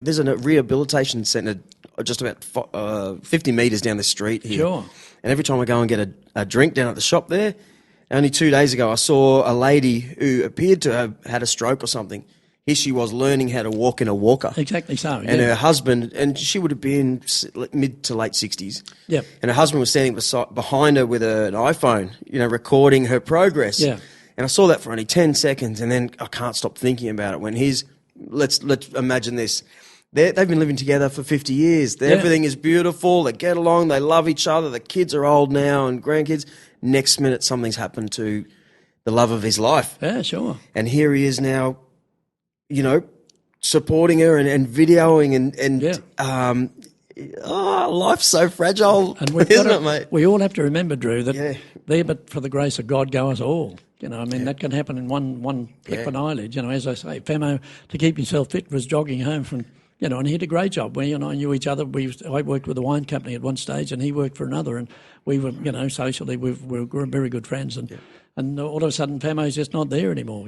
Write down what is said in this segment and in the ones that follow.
There's a rehabilitation centre just about 50 metres down the street here. Sure. And every time I go and get a drink down at the shop there, only 2 days ago I saw a lady who appeared to have had a stroke or something. Here she was learning how to walk in a walker. Exactly so. And her husband, and she would have been mid to late 60s. Yep. And her husband was standing behind her with an iPhone, recording her progress. Yeah. And I saw that for only 10 seconds, and then I can't stop thinking about it. When let's imagine this. They've been living together for 50 years. Everything is beautiful. They get along. They love each other. The kids are old now and grandkids. Next minute, something's happened to the love of his life. Yeah, sure. And here he is now, supporting her and videoing life's so fragile, and isn't it, mate? We all have to remember, Drew, that there but for the grace of God go us all. That can happen in one flick of an eyelid. As I say, Famo, to keep himself fit, was jogging home from, and he did a great job. We and I knew each other. I worked with a wine company at one stage, and he worked for another, and we were, socially, we were very good friends. And all of a sudden, Famo's just not there anymore,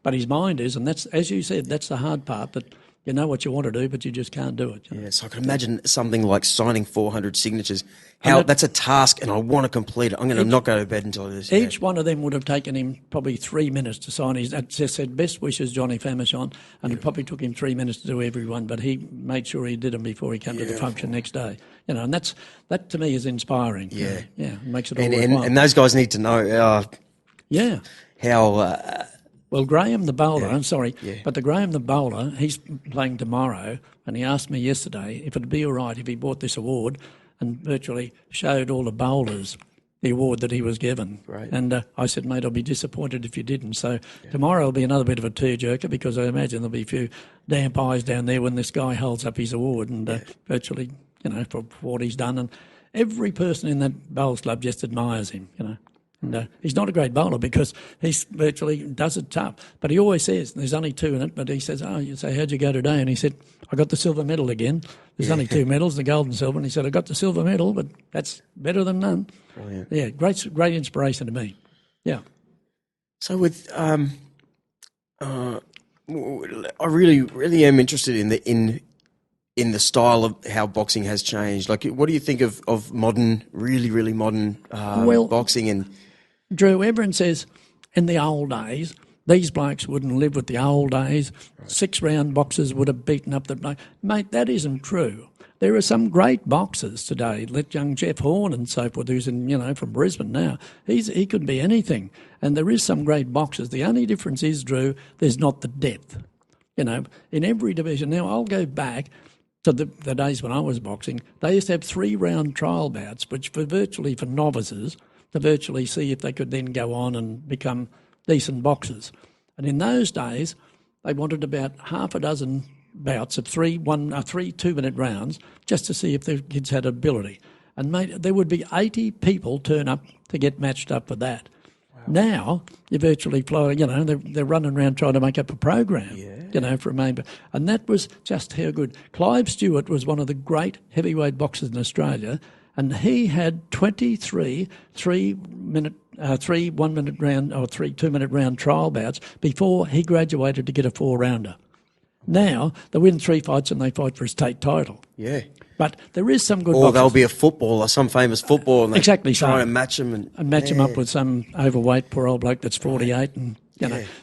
but his mind is, and that's, as you said, that's the hard part, that you know what you want to do, but you just can't do it. Yeah, so I can imagine something like signing 400 signatures. That's a task, and I want to complete it. I'm going to not go to bed until it is. Each one of them would have taken him probably 3 minutes to sign his. That just said, "Best wishes, Johnny Famishon," and it probably took him 3 minutes to do every one, but he made sure he did them before he came to the function next day. And that to me is inspiring. Yeah, it makes it all worthwhile. And those guys need to know. How. Well, Graham the bowler, but Graham the bowler, he's playing tomorrow, and he asked me yesterday if it'd be all right if he bought this award and virtually showed all the bowlers the award that he was given. Right. And I said, mate, I'll be disappointed if you didn't. So tomorrow will be another bit of a tearjerker, because I imagine there'll be a few damp eyes down there when this guy holds up his award and virtually, for what he's done. And every person in that bowls club just admires him, And he's not a great bowler because he virtually does it tough. But he always says, there's only two in it, but he says, you say, how'd you go today? And he said, I got the silver medal again. There's only two medals, the gold and silver. And he said, I got the silver medal, but that's better than none. Brilliant. Yeah, great inspiration to me. Yeah. So with, I really am interested in the style of how boxing has changed. Like, what do you think of modern, really modern boxing? And Drew, everyone says in the old days, these blokes wouldn't live with the old days. Right. 6-round boxers would have beaten up the bloke. Mate, that isn't true. There are some great boxers today. Let young Jeff Horn and so forth, who's from Brisbane now. He could be anything. And there is some great boxers. The only difference is, Drew, there's not the depth. In every division. Now, I'll go back to the days when I was boxing. They used to have 3-round trial bouts, which for novices, to virtually see if they could then go on and become decent boxers. And in those days, they wanted about half a dozen bouts of 3 2-minute rounds just to see if the kids had ability. And mate, there would be 80 people turn up to get matched up for that. Wow. Now, you're virtually flying, they're running around trying to make up a program, for a main. And that was just how good. Clive Stewart was one of the great heavyweight boxers in Australia, and he had 23 3-minute, 3 1-minute round or 3 2-minute round trial bouts before he graduated to get a 4-rounder. Now, they win 3 fights and they fight for a state title. Yeah. But there is some good boxers. Or there'll be a footballer, some famous footballer, and they try to match him. And match him up with some overweight poor old bloke that's 48 and...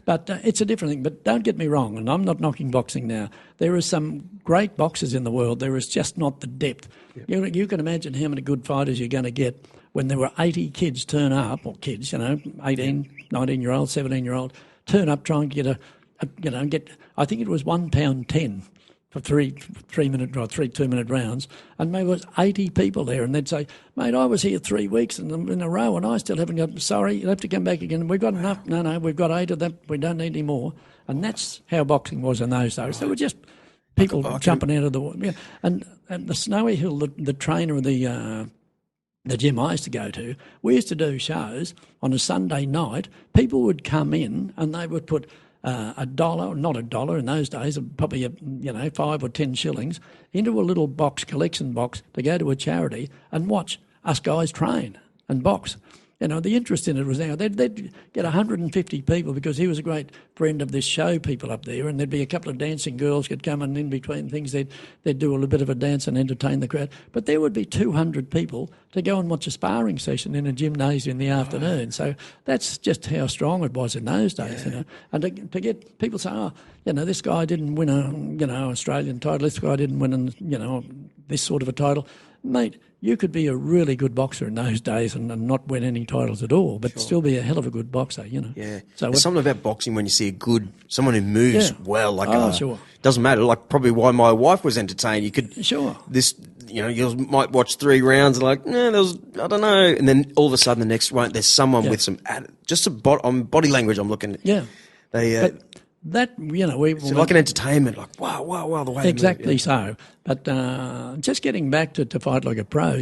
But it's a different thing. But don't get me wrong, and I'm not knocking boxing now. There are some great boxers in the world. There is just not the depth. Yep. You can imagine how many good fighters you're going to get when there were 80 kids turn up, or kids, 18, 19-year-old, 17-year-old, turn up trying to get I think it was £1.10 for 3 2-minute rounds, and maybe it was 80 people there, and they'd say, mate, I was here 3 weeks in a row and I still haven't got, sorry, you'll have to come back again. We've got enough. No, we've got 8 of them. We don't need any more. And that's how boxing was in those days. There were just people jumping out of the water. Yeah. And the Snowy Hill, the trainer of the gym I used to go to, we used to do shows on a Sunday night. People would come in and they would put $1, not $1 in those days, probably 5 or 10 shillings, into a little collection box to go to a charity and watch us guys train and box. The interest in it was now. They'd get 150 people because he was a great friend of this show people up there, and there'd be a couple of dancing girls could come, and in between things they'd do a little bit of a dance and entertain the crowd. But there would be 200 people to go and watch a sparring session in a gymnasium in the afternoon. So that's just how strong it was in those days, And to get people say, this guy didn't win a Australian title, this guy didn't win this sort of a title, mate. You could be a really good boxer in those days and not win any titles at all, but still be a hell of a good boxer, Yeah. So there's something about boxing when you see someone who moves well, sure. Doesn't matter. Like probably why my wife was entertained. You could you might watch 3 rounds and like, I don't know, and then all of a sudden the next one there's someone with some on body language. I'm looking at. Yeah. They. That, it's like an entertainment, like, wow, the way exactly so. But just getting back to Fight Like a Pro,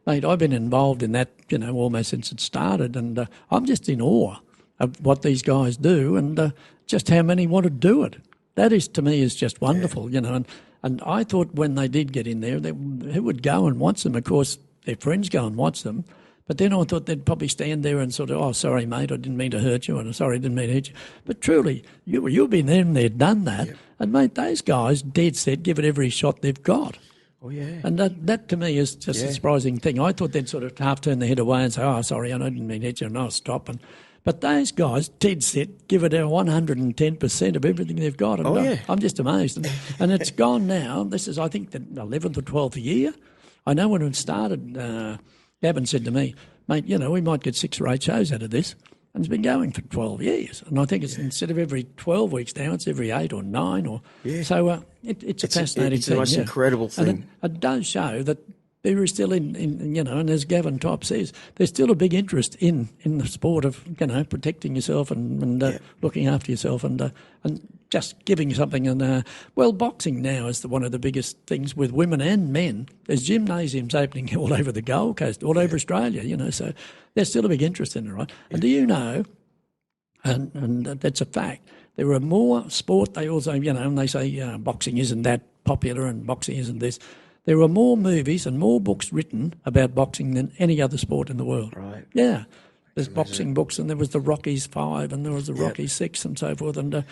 mate, I've been involved in that, almost since it started, and I'm just in awe of what these guys do and just how many want to do it. That is, to me, is just wonderful, and I thought when they did get in there, who would go and watch them? Of course, their friends go and watch them. But then I thought they'd probably stand there and sort of, oh, sorry, mate, I didn't mean to hurt you, and sorry, I didn't mean to hurt you. But truly, you've been there and they've done that. Yeah. And, mate, those guys, dead set, give it every shot they've got. Oh, yeah. And that to me, is just a surprising thing. I thought they'd sort of half turn their head away and say, oh, sorry, I didn't mean to hit you, and I'll stop. But those guys, dead set, give it 110% of everything they've got. And I'm just amazed. And it's gone now. This is, I think, the 11th or 12th year. I know when it started, Gavin said to me, mate, we might get 6 or 8 shows out of this. And it's been going for 12 years. And I think it's instead of every 12 weeks now, it's every 8 or 9. So it's a fascinating thing. It's the most incredible thing. And it does show that there is still, and as Gavin Top says, there's still a big interest in the sport of, protecting yourself and looking after yourself and just giving something. And boxing now is one of the biggest things with women and men. There's gymnasiums opening all over the Gold Coast, all over Australia, so there's still a big interest in it, right? And do you know, and that's a fact, there are more sport, they also, and they say boxing isn't that popular and boxing isn't this. There are more movies and more books written about boxing than any other sport in the world. Right. Yeah. There's boxing books, and there was the Rockies 5 and there was the Rockies 6 and so forth. And,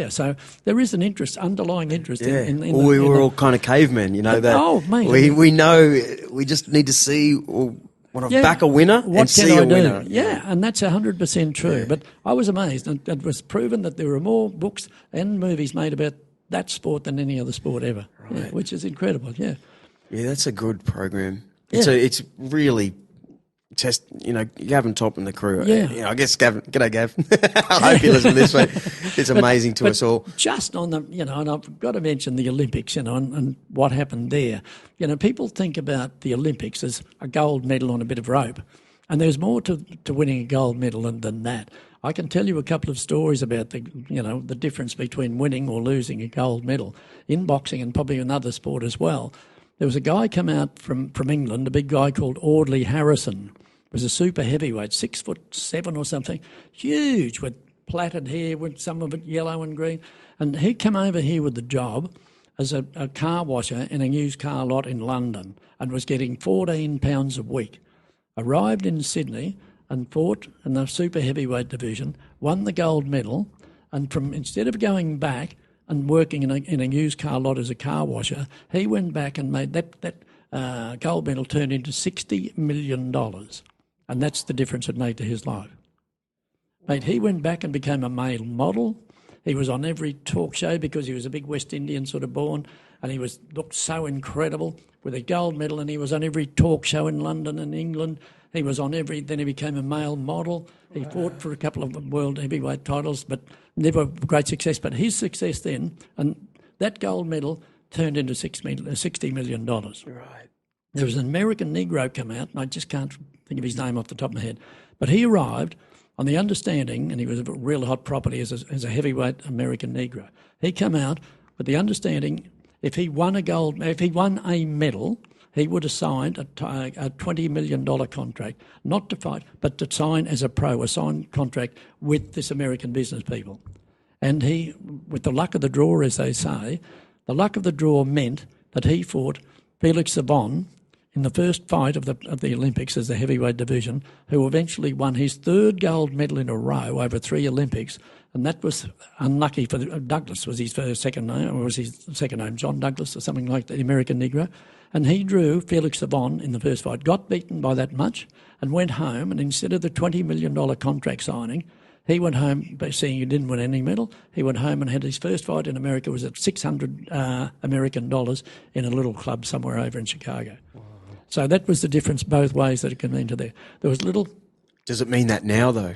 so there is an underlying interest in we were all kind of cavemen, that oh, mate, we know we just need to see back a winner and see a winner. Yeah, and that's 100% true. Yeah. But I was amazed. And it was proven that there are more books and movies made about that sport than any other sport ever, which is incredible, Yeah, that's a good program. It's really just, Gavin Top and the crew. Yeah. I guess Gavin, g'day Gav. I hope you listen to this one. It's amazing to us all. Just on the, and I've got to mention the Olympics, and what happened there. People think about the Olympics as a gold medal on a bit of rope, and there's more to winning a gold medal than that. I can tell you a couple of stories about the difference between winning or losing a gold medal in boxing and probably another sport as well. There was a guy come out from England, a big guy called Audley Harrison. He was a super heavyweight, 6'7" or something, huge, with plaited hair, with some of it yellow and green. And he came over here with the job as a car washer in a used car lot in London and was getting £14 a week. Arrived in Sydney and fought in the super heavyweight division, won the gold medal, and instead of going back and working in a used car lot as a car washer, he went back and made that gold medal turned into $60 million. And that's the difference it made to his life. Mate, he went back and became a male model. He was on every talk show because he was a big West Indian sort of born, and he looked so incredible with a gold medal, and he was on every talk show in London and England. He was on then he became a male model. He fought for a couple of world heavyweight titles, but never great success. But his success then, and that gold medal turned into $60 million. Right. There was an American Negro come out, and I just can't think of his name off the top of my head, but he arrived on the understanding, and he was a real hot property as a heavyweight American Negro. He came out with the understanding if he won a medal, he would have signed a $20 million contract, not to fight, but to sign as a pro, a signed contract with this American business people. And he, with the luck of the draw, as they say, the luck of the draw meant that he fought Felix Savon in the first fight of the Olympics as the heavyweight division, who eventually won his third gold medal in a row over 3 Olympics, and that was unlucky for Douglas. Was his second name, or was his second name John Douglas or something like that, the American Negro, and he drew Felix Savon in the first fight, got beaten by that much, and went home. And instead of the $20 million contract signing, he went home, seeing he didn't win any medal. He went home and had his first fight in America. Was at $600 American dollars in a little club somewhere over in Chicago. Wow. So that was the difference both ways that it came into there. There was little. Does it mean that now though?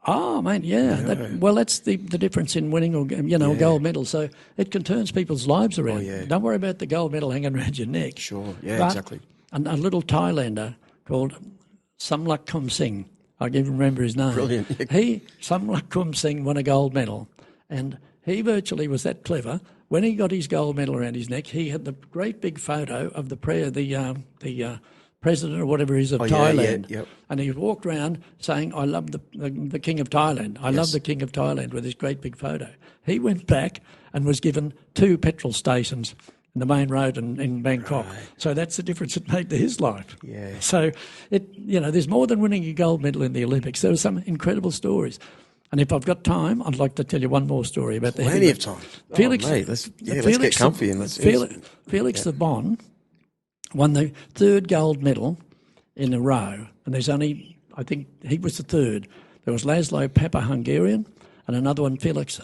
Oh, mate, yeah. That's the difference in winning or a gold medal. So it can turn people's lives around. Oh, yeah. Don't worry about the gold medal hanging around your neck. Sure, yeah, exactly. A little Thailander called Samlak Kum Singh, I can even remember his name. Brilliant. Samlak Kum Singh won a gold medal, and he virtually was that clever. When he got his gold medal around his neck, he had the great big photo of the president or whatever he is of Thailand, yep. And he walked around saying, "I love the King of Thailand. I love the King of Thailand," with this great big photo. He went back and was given 2 petrol stations in the main road in Bangkok. Right. So that's the difference it made to his life. Yeah. So there's more than winning a gold medal in the Olympics. There were some incredible stories. And if I've got time, I'd like to tell you one more story about plenty of time. Felix, mate, let's get comfy and let's. Felix the Bon won the 3rd gold medal in a row, and there's only, I think he was the 3rd. There was Laszlo Papa, Hungarian, and another one, Felix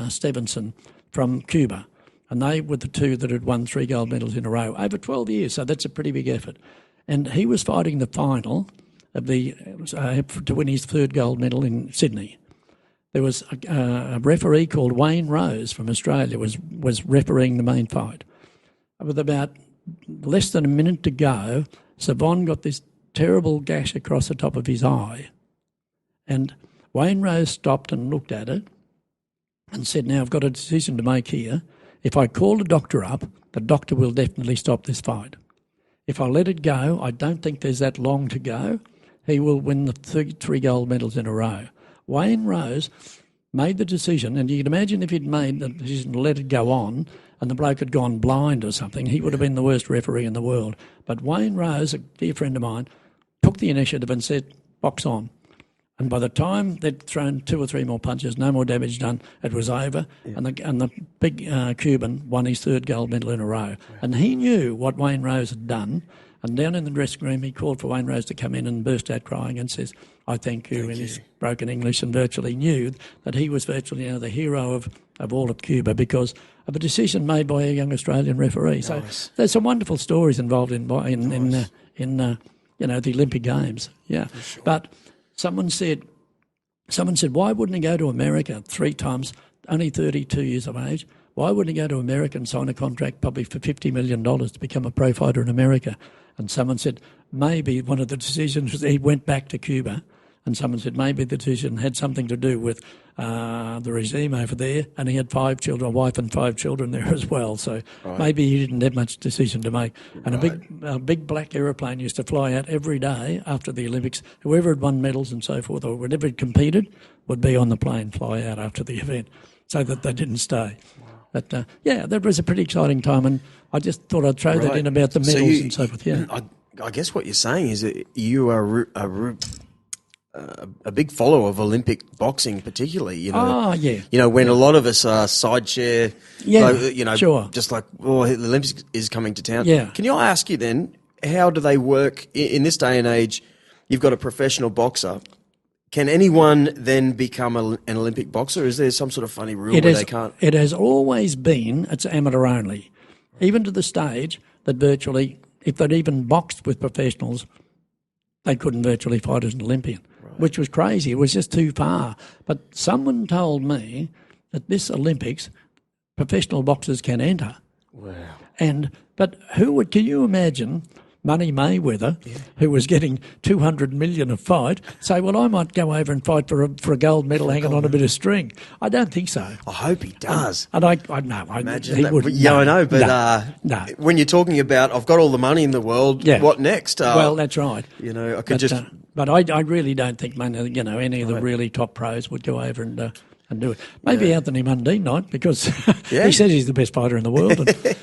Stevenson from Cuba, and they were the 2 that had won 3 gold medals in a row over 12 years. So that's a pretty big effort. And he was fighting the final of to win his 3rd gold medal in Sydney. There was a referee called Wayne Rose from Australia was refereeing the main fight. With about less than a minute to go, Savon got this terrible gash across the top of his eye. And Wayne Rose stopped and looked at it and said, "Now I've got a decision to make here. If I call the doctor up, the doctor will definitely stop this fight. If I let it go, I don't think there's that long to go. He will win the 3 gold medals in a row." Wayne Rose made the decision, and you can imagine if he'd made the decision to let it go on and the bloke had gone blind or something, he would have been the worst referee in the world. But Wayne Rose, a dear friend of mine, took the initiative and said, "Box on." And by the time they'd thrown 2 or 3 more punches, no more damage done, it was over, and the big Cuban won his 3rd gold medal in a row. Yeah. And he knew what Wayne Rose had done, and down in the dressing room he called for Wayne Rose to come in and burst out crying and says, "I thank you," in his broken English, and virtually knew that he was virtually the hero of all of Cuba because of a decision made by a young Australian referee. Nice. So there's some wonderful stories involved in the Olympic Games. Yeah, sure. But someone said, "Why wouldn't he go to America 3 times, only 32 years of age? Why wouldn't he go to America and sign a contract probably for $50 million to become a pro fighter in America?" And someone said, maybe one of the decisions was he went back to Cuba, and someone said maybe the decision had something to do with the regime over there, and he had 5 children, a wife and 5 children there as well. So maybe he didn't have much decision to make. And a big black aeroplane used to fly out every day after the Olympics. Whoever had won medals and so forth, or whatever had competed, would be on the plane, fly out after the event, so that they didn't stay. But that was a pretty exciting time, and I just thought I'd throw that in about the medals and so forth. Yeah, I guess what you're saying is that you are a big follower of Olympic boxing, particularly. When a lot of us are sideshare. Sure. Just like, the Olympics is coming to town. Yeah. Can I ask you then, how do they work in this day and age? You've got a professional boxer. Can anyone then become an Olympic boxer? Is there some sort of funny rule where they can't? It has always been, it's amateur only, even to the stage that virtually, if they'd even boxed with professionals, they couldn't virtually fight as an Olympian, which was crazy. It was just too far. But someone told me that this Olympics, professional boxers can enter. Wow. But can you imagine Money Mayweather, who was getting $200 million a fight, say, "Well, I might go over and fight for a gold medal hanging on a bit of string"? I don't think so. I hope he does. I imagine he wouldn't. Yeah, I know, but no. When you're talking about, I've got all the money in the world, what next? Well, that's right. I could But I really don't think any of the really top pros would go over and and do it. Maybe Anthony Mundine might, because Yeah. he says he's the best fighter in the world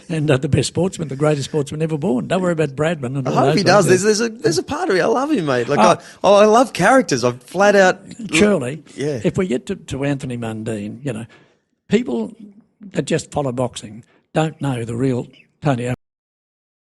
and the best sportsman, the greatest sportsman ever born. Don't worry about Bradman. And I all hope those he does. things. There's a part of me. I love him, mate. Like I love characters. I'm flat out. Surely, Yeah. if we get to Anthony Mundine, people that just follow boxing don't know the real Tony